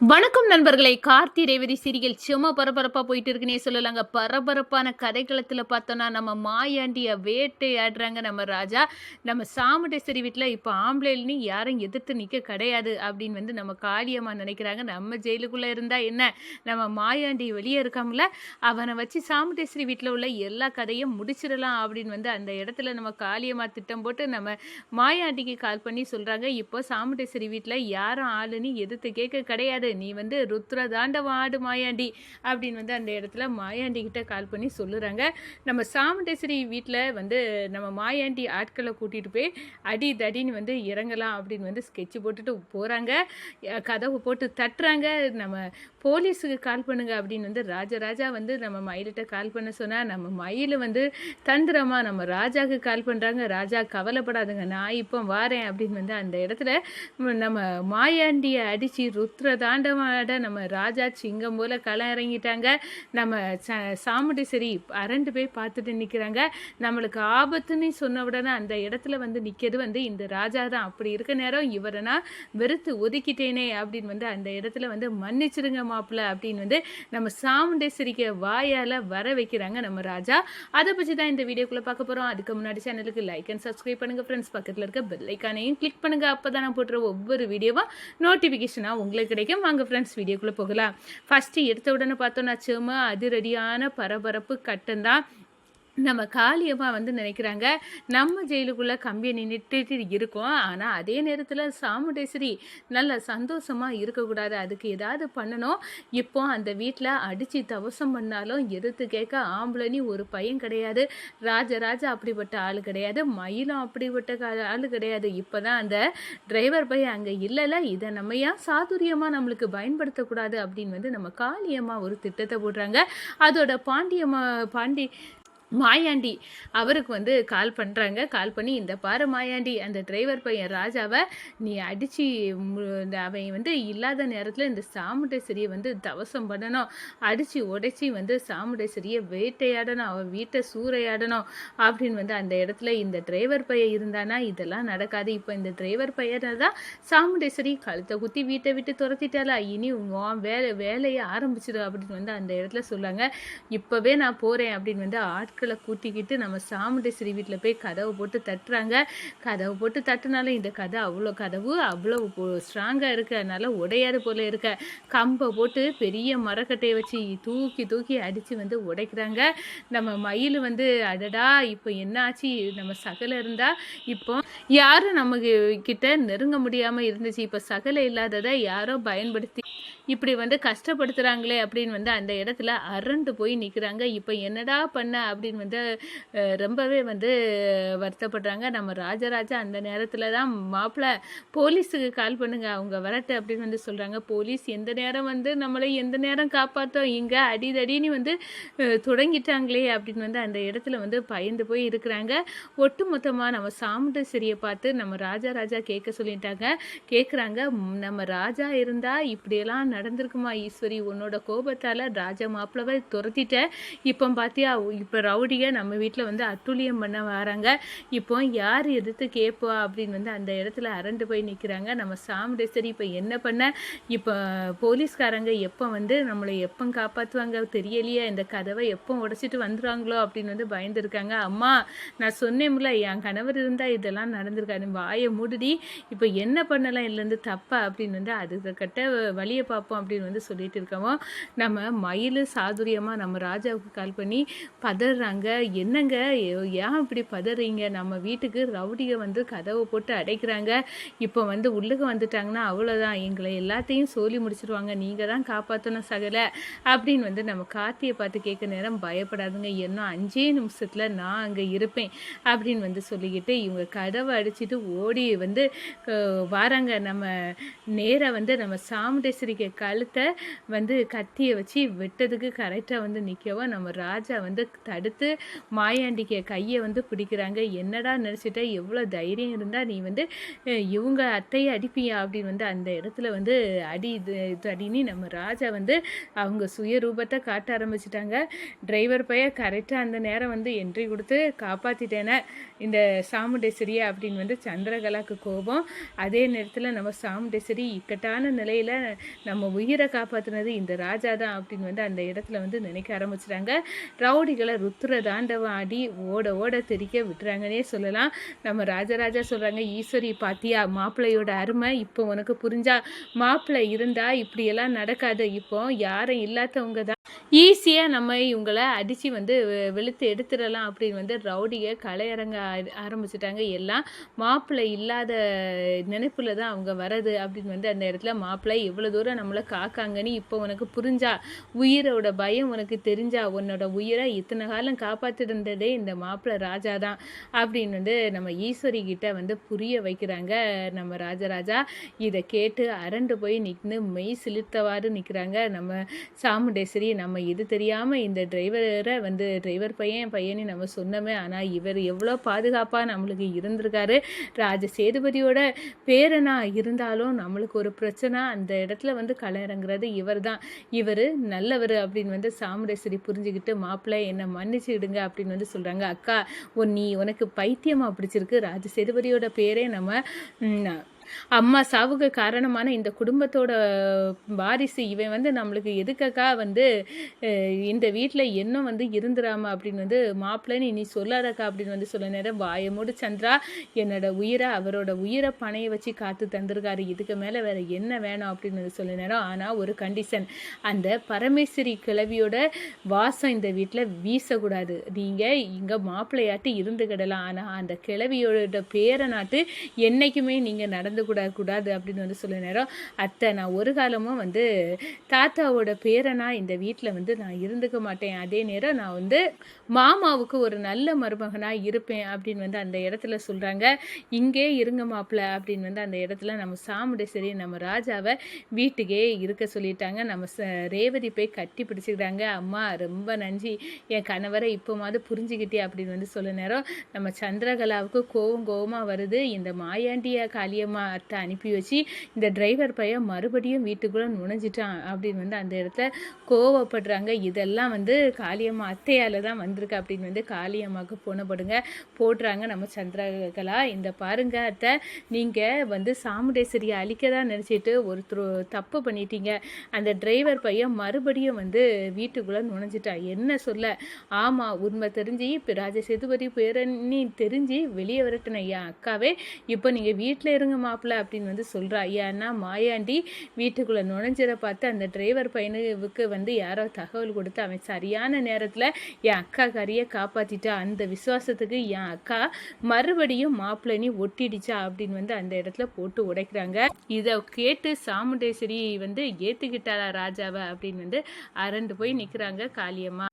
வணக்கம் நண்பர்களே. கார்த்தி ரேவதி சீரியல் சும்மா பரபரப்பாக போயிட்டு இருக்குன்னே சொல்லலாங்க. பரபரப்பான கதைக்களத்தில் பார்த்தோன்னா நம்ம மாயாண்டியை வேட்டையாடுறாங்க நம்ம ராஜா. நம்ம சாமுண்டேஸ்வரி வீட்டில் இப்போ ஆம்பளைன்னு யாரும் எதிர்த்து நிற்க கிடையாது அப்படின்னு வந்து நம்ம காளியம்மா நினைக்கிறாங்க. நம்ம ஜெயிலுக்குள்ளே இருந்தால் என்ன, நம்ம மாயாண்டி வெளியே இருக்காமல, அவனை வச்சு சாமுண்டேஸ்வரி வீட்டில் உள்ள எல்லா கதையும் முடிச்சிடலாம் அப்படின்னு வந்து அந்த இடத்துல நம்ம காளியம்மா திட்டம் போட்டு நம்ம மாயாண்டிக்கு கால் பண்ணி சொல்கிறாங்க. இப்போ சாமுண்டேஸ்வரி வீட்டில் யாரும் ஆளுன்னு எதிர்த்து கேட்க கிடையாது, நீ வந்து ருத்ர தாண்டவம் ஆடு மாயாண்டி அப்படின்னு வந்து அந்த இடத்துல மாயாண்டி கிட்ட கால் பண்ணி சொல்லுறாங்க. நம்ம சாமுண்டேஸ்வரி வீட்டில் வந்து நம்ம மாயாண்டி ஆட்களை கூட்டிகிட்டு போய் அடி தடின்னு வந்து இறங்கலாம் அப்படின்னு வந்து ஸ்கெட்சு போட்டுட்டு போகிறாங்க. கதவு போட்டு தட்டுறாங்க. நம்ம போலீஸுக்கு கால் பண்ணுங்க அப்படின்னு வந்து ராஜா வந்து நம்ம மயிலிட்ட கால் பண்ண சொன்னால் நம்ம மயில் வந்து தந்திரமா நம்ம ராஜாவுக்கு கால் பண்ணுறாங்க. ராஜா கவலைப்படாதுங்க, நான் இப்போ வாரேன் அப்படின்னு வந்து அந்த இடத்துல நம்ம மாயாண்டியை அடித்து ருத்ர தாண்டவாட நம்ம ராஜா சிங்கம் போல களம் இறங்கிட்டாங்க. நம்ம சாமுண்டேஸ்வரி அரண்டு போய் பார்த்துட்டு நிற்கிறாங்க. நம்மளுக்கு ஆபத்துன்னு சொன்ன உடனே அந்த இடத்துல வந்து நிற்கிறது வந்து இந்த ராஜா தான். அப்படி இருக்க நேரம் இவரை நான் வெறுத்து ஒதுக்கிட்டேனே அப்படின்னு வந்து அந்த இடத்துல வந்து மன்னிச்சிருங்க மாப்பிள்ள அப்படின்னு வந்து நம்ம சாமுண்டேஸ்வரிக்கு வாயால் வர வைக்கிறாங்க நம்ம ராஜா. அதை பற்றி தான் இந்த வீடியோக்குள்ளே பார்க்க போகிறோம். அதுக்கு முன்னாடி சேனலுக்கு லைக் அண்ட் சப்ஸ்கிரைப் பண்ணுங்கள் ஃப்ரெண்ட்ஸ். பக்கத்தில் இருக்க பெல் ஐக்கானையும் கிளிக் பண்ணுங்கள். அப்போ தான் நான் போட்டுற ஒவ்வொரு வீடியோவும் நோட்டிஃபிகேஷனாக உங்களுக்கு கிடைக்கும். வாங்க ஃப்ரெண்ட்ஸ் வீடியோக்குள்ளே போகலாம். ஃபஸ்ட்டு எடுத்த உடனே பார்த்தோன்னா சும்மா அதிரடியான பரபரப்பு கட்டம் தான். நம்ம காளியம்மா வந்து நினைக்கிறாங்க, நம்ம ஜெயிலுக்குள்ளே கம்பியை நின்றுட்டு இருக்கோம், ஆனால் அதே நேரத்தில் சாமுண்டேஸ்வரி நல்ல சந்தோஷமாக இருக்கக்கூடாது, அதுக்கு ஏதாவது பண்ணணும். இப்போ அந்த வீட்டில் அடித்து தவசம் பண்ணாலும் எதிர்த்து கேட்க ஆம்பளனி ஒரு பையன் கிடையாது. ராஜா அப்படிப்பட்ட ஆள் கிடையாது. மயிலும் அப்படிப்பட்ட ஆள் கிடையாது. இப்போ தான் அந்த டிரைவர் பையன் அங்கே இல்லைல்ல, இதை நம்ம ஏன் சாதுரியமாக நம்மளுக்கு பயன்படுத்தக்கூடாது அப்படின்னு வந்து நம்ம காளியம்மா ஒரு திட்டத்தை போடுறாங்க. அதோட பாண்டி மாயாண்டி அவருக்கு வந்து கால் பண்ணுறாங்க. கால் பண்ணி, இந்த பாரு மாயாண்டி, அந்த டிரைவர் பையன் ராஜாவை நீ அடித்து அவன் வந்து இல்லாத நேரத்தில் இந்த சாமுண்டேஸ்வரியை வந்து தவசம் பண்ணணும், அடித்து உடைச்சி வந்து சாமுண்டேஸ்வரியை வேட்டையாடணும், அவன் வீட்டை சூறையாடணும் அப்படின்னு வந்து அந்த இடத்துல இந்த டிரைவர் பையன் இருந்தானா இதெல்லாம் நடக்காது. இப்போ இந்த டிரைவர் பையனை தான் சாமுண்டேஸ்வரி கழுத்தை குத்தி வீட்டை விட்டு துரத்திட்டாலா, இனி உன் வேலையை ஆரம்பிச்சிடும் அப்படின்னு வந்து அந்த இடத்துல சொல்லாங்க. இப்போவே நான் போகிறேன் அப்படின்னு வந்து ஆட்களை கூட்டிக்கிட்டு நம்ம சாமுண்டேஸ்வரி வீட்டில் போய் கதவை போட்டு தட்டுறாங்க. கதவு போட்டு தட்டுனாலும் இந்த கதவு அவ்வளோ ஸ்ட்ராங்காக இருக்கு, அதனால உடையாது போல இருக்க. கம்பை போட்டு பெரிய மரக்கட்டையை வச்சு தூக்கி அடித்து வந்து உடைக்கிறாங்க. நம்ம மயில் வந்து அடடா இப்போ என்ன ஆச்சு, நம்ம சகலை இருந்தால் இப்போ யாரும் நம்ம கிட்ட நெருங்க முடியாமல் இருந்துச்சு, இப்போ சகலை இல்லாததை யாரோ பயன்படுத்தி இப்படி வந்து கஷ்டப்படுத்துகிறாங்களே அப்படின்னு வந்து அந்த இடத்துல அரண்டு போய் நிற்கிறாங்க. இப்போ என்னடா பண்ண அப்படின்னு வந்து ரொம்பவே வந்து வருத்தப்படுறாங்க. நம்ம ராஜா அந்த நேரத்தில் தான் மாப்பிள்ள போலீஸுக்கு கால் பண்ணுங்க, அவங்க வரட்டு அப்படின்னு வந்து சொல்கிறாங்க. போலீஸ் எந்த நேரம் வந்து நம்மளை எந்த நேரம் காப்பாற்றோம், இங்கே அடிதடின்னு வந்து தொடங்கிட்டாங்களே அப்படின்னு வந்து அந்த இடத்துல வந்து பயந்து போய் இருக்கிறாங்க. ஒட்டு மொத்தமாக நம்ம சாமுண்டேஸ்வரியை பார்த்து நம்ம ராஜா கேட்குறாங்க, நம்ம ராஜா இருந்தால் இப்படியெல்லாம் நடந்திருக்குமா ஈஸ்வரி, உன்னோட கோபத்தால் ராஜா மாப்பிள்ளவை துரத்திட்ட, இப்போ பார்த்தியா இப்போ ரவுடியை நம்ம வீட்டில் வந்து அட்டுழியம் பண்ண வராங்க, இப்போ யார் எதிர்த்து கேட்பா அப்படின்னு வந்து அந்த இடத்துல அரண்டு போய் நிற்கிறாங்க. நம்ம சாமுண்டேஸ்வரி இப்போ என்ன பண்ண, இப்போ போலீஸ்காரங்க எப்போ வந்து நம்மளை எப்போ காப்பாற்றுவாங்க தெரியலையே, இந்த கதவை எப்போ உடைச்சிட்டு வந்துடுவாங்களோ அப்படின்னு வந்து பயந்துருக்காங்க. அம்மா நான் சொன்னேன்ல, என் கணவர் இருந்தால் இதெல்லாம் நடந்திருக்காரு, வாயை மூடுடி, இப்போ என்ன பண்ணலாம் இதுலேருந்து தப்பா அப்படின்னு வந்து அது கட்ட வழியை பார்ப்போம் அப்படின்னு வந்து சொல்லிட்டு இருக்கோம். நம்ம மயில் சாதுரியமாக நம்ம ராஜாவுக்கு கால் பண்ணி பதறாங்க. என்னங்க ஏன் இப்படி பதறீங்க, நம்ம வீட்டுக்கு ரவுடியை வந்து கதவை போட்டு அடைக்கிறாங்க, இப்போ வந்து உள்ளுக்கு வந்துட்டாங்கன்னா அவ்வளோதான், எங்களை எல்லாத்தையும் சொல்லி முடிச்சிருவாங்க, நீங்கள் தான் காப்பாற்றணும் சகலை அப்படின்னு வந்து நம்ம கார்த்தியை பார்த்து கேட்க நேரம், பயப்படாதுங்க, இன்னும் 5 நிமிஷத்தில் நான் அங்கே இருப்பேன் அப்படின்னு வந்து சொல்லிக்கிட்டு இவங்க கதவை அடிச்சுட்டு ஓடி வந்து வாராங்க. நம்ம நேராக வந்து நம்ம சாமுண்டேஸ்வரிக்கு கழுத்தை வந்து கத்தியை வச்சு வெட்டதுக்கு கரெக்டாக வந்து நிற்கவும் நம்ம ராஜா வந்து தடுத்து மாயாண்டிக்கு கையை வந்து பிடிக்கிறாங்க. என்னடா நினச்சிட்ட, எவ்வளோ தைரியம் இருந்தால் நீ வந்து இவங்க அத்தையை அடிப்பியா அப்படின்னு வந்து அந்த இடத்துல வந்து அடின்னு நம்ம ராஜா வந்து அவங்க சுயரூபத்தை காட்ட ஆரம்பிச்சிட்டாங்க. டிரைவர் பையன் கரெக்டாக அந்த நேரம் வந்து என்ட்ரி கொடுத்து காப்பாற்றிட்டேனே இந்த சாமுண்டேஸ்வரியை அப்படின்னு வந்து சந்திரகலாவுக்கு கோபம். அதே நேரத்தில் நம்ம சாமுண்டேஸ்வரி இக்கட்டான நிலையில் நம்ம நம்ம உயிரை காப்பாற்றினது இந்த ராஜா தான் அப்படின்னு வந்து அந்த இடத்துல வந்து நினைக்க ஆரம்பிச்சிட்டாங்க. ரவுடிகளை ருத்ர தாண்டவம் ஆடி ஓட ஓட தெரிக்க விட்டுறாங்கன்னே சொல்லலாம். நம்ம ராஜராஜா சொல்கிறாங்க, ஈஸ்வரி பாத்தியா மாப்பிள்ளையோட அருமை இப்போ உனக்கு புரிஞ்சா? மாப்பிள்ளை இருந்தா இப்படியெல்லாம் நடக்காது. இப்போ யாரும் இல்லாதவங்க தான் ஈஸியாக நம்ம இவங்களை அடித்து வந்து வெளுத்து எடுத்துடலாம் அப்படின்னு வந்து ரவுடியை கலையரங்க ஆரம்பிச்சிட்டாங்க. எல்லாம் மாப்பிள்ளை இல்லாத நினைப்பில் தான் அவங்க வரது அப்படின்னு வந்து அந்த இடத்துல மாப்பிள்ளை எவ்வளோ தூரம் நம்மளை காக்காங்கன்னு இப்போ உனக்கு புரிஞ்சா? உயிரோட பயம் உனக்கு தெரிஞ்சா? உன்னோட உயிரை இத்தனை காலம் காப்பாற்றிட்டு இருந்ததே இந்த மாப்பிள்ளை ராஜா தான் அப்படின்னு வந்து நம்ம ஈஸ்வரி கிட்ட வந்து புரிய வைக்கிறாங்க நம்ம ராஜராஜா. இதை கேட்டு அரண்டு போய் நின்று மெய் சிலிர்த்தவாறு நிற்கிறாங்க நம்ம சாமுண்டேஸ்வரி. நம்ம இது தெரியாமல் இந்த டிரைவர் பையனி நம்ம சொன்னோமே, ஆனால் இவர் எவ்வளோ பாதுகாப்பாக நம்மளுக்கு இருந்திருக்காரு. ராஜ சேதுபதியோட பேரனா இருந்தாலும் நம்மளுக்கு ஒரு பிரச்சனை அந்த இடத்துல வந்து கள இவர் தான். இவர் நல்லவர் அப்படின்னு வந்து சாமுண்டேஸ்வரி புரிஞ்சுக்கிட்டு, மாப்பிள்ளை என்னை மன்னிச்சுடுங்க அப்படின்னு வந்து சொல்கிறாங்க. அக்கா உனக்கு பைத்தியமாக பிடிச்சிருக்கு. ராஜ சேதுபதியோட பேரே நம்ம அம்மா சாவுக்கு காரணமான இந்த குடும்பத்தோட வாரிசு இவன் வந்து நம்மளுக்கு எதுக்கக்கா வந்து இந்த வீட்டில் என்ன வந்து இருந்துடாம அப்படின்னு வந்து மாப்பிள்ளைன்னு நீ சொல்லாதக்கா அப்படின்னு வந்து சொல்ல நேரம், வாயமோடு சந்திரா என்னோட உயிரை அவரோட உயிரை பணைய வச்சு காத்து தந்திருக்காரு. இதுக்கு மேலே வேற என்ன வேணும் அப்படின்னு வந்து சொல்ல நேரம். ஆனால் ஒரு கண்டிஷன், அந்த பரமேஸ்வரி கிழவியோட வாசம் இந்த வீட்டில் வீசக்கூடாது. நீங்கள் இங்கே மாப்பிள்ளையாட்டு இருந்துக்கிடலாம், ஆனால் அந்த கிழவியோட பேரை நாட்டு என்னைக்குமே நீங்கள் நடந்து கூடாது அப்படின்னு வந்து சொல்ல நேரம். அத்தை, நான் ஒரு காலமும் வந்து தாத்தாவோட பேரனா இந்த வீட்டில் வந்து நான் இருந்துக்க மாட்டேன். அதே நேரம் நான் வந்து மாமாவுக்கு ஒரு நல்ல மருமகனாக இருப்பேன் அப்படின்னு வந்து அந்த இடத்துல சொல்கிறாங்க. இங்கே இருங்க மாப்பிள்ள அப்படின்னு வந்து அந்த இடத்துல நம்ம சாமுண்டேஸ்வரி நம்ம ராஜாவை வீட்டுக்கே இருக்க சொல்லிட்டாங்க. நம்ம ரேவதி போய் கட்டி பிடிச்சிக்கிறாங்க. அம்மா ரொம்ப நன்றி, என் கணவரை இப்போமாவது புரிஞ்சுக்கிட்டே அப்படின்னு வந்து சொல்ல நேரம். நம்ம சந்திரகலாவுக்கு கோவமாக வருது. இந்த மாயாண்டியா காளியம்மா அத்தை அனுப்பி வச்சு இந்த டிரைவர் பையன் மறுபடியும் வீட்டுக்குள்ளே நுழைஞ்சிட்டான் அப்படின்னு வந்து அந்த இடத்துல கோவப்படுறாங்க. இதெல்லாம் வந்து காளியம்மா அத்தையால் தான் வந்திருக்கு அப்படின்னு வந்து காளியம்மாவுக்கு போடுறாங்க நம்ம சந்திரகலா. இந்த பாருங்க அத்தை, நீங்கள் வந்து சாமுண்டேஸ்வரியை அழிக்க தான் நினச்சிட்டு ஒரு தப்பு பண்ணிட்டீங்க. அந்த டிரைவர் பையன் மறுபடியும் வந்து வீட்டுக்குள்ளே நுழைஞ்சிட்டான். என்ன சொல்ல? ஆமாம், உண்மை தெரிஞ்சு இப்போ ராஜ சேதுபதி பேரனி தெரிஞ்சு வெளியே வரட்டின என் அக்காவே இப்போ நீங்கள் வீட்டில் இருங்க மாப்பிள்ள அப்படின்னு வந்து சொல்கிறா. ஏன்னா மாயாண்டி வீட்டுக்குள்ளே நுழைஞ்சிட பார்த்து அந்த டிரைவர் பையனுக்கு வந்து யாரோ தகவல் கொடுத்து அவன் சரியான நேரத்தில் என் அக்கா கறியை காப்பாற்றிட்டா. அந்த விசுவாசத்துக்கு என் அக்கா மறுபடியும் மாப்பிள்ளை ஒட்டிடுச்சா அப்படின்னு வந்து அந்த இடத்துல போட்டு உடைக்கிறாங்க. இதை கேட்டு சாமுண்டேஸ்வரி வந்து ஏற்றுக்கிட்டாளா ராஜாவை அப்படின்னு வந்து அரண்டு போய் நிற்கிறாங்க காளியம்மா.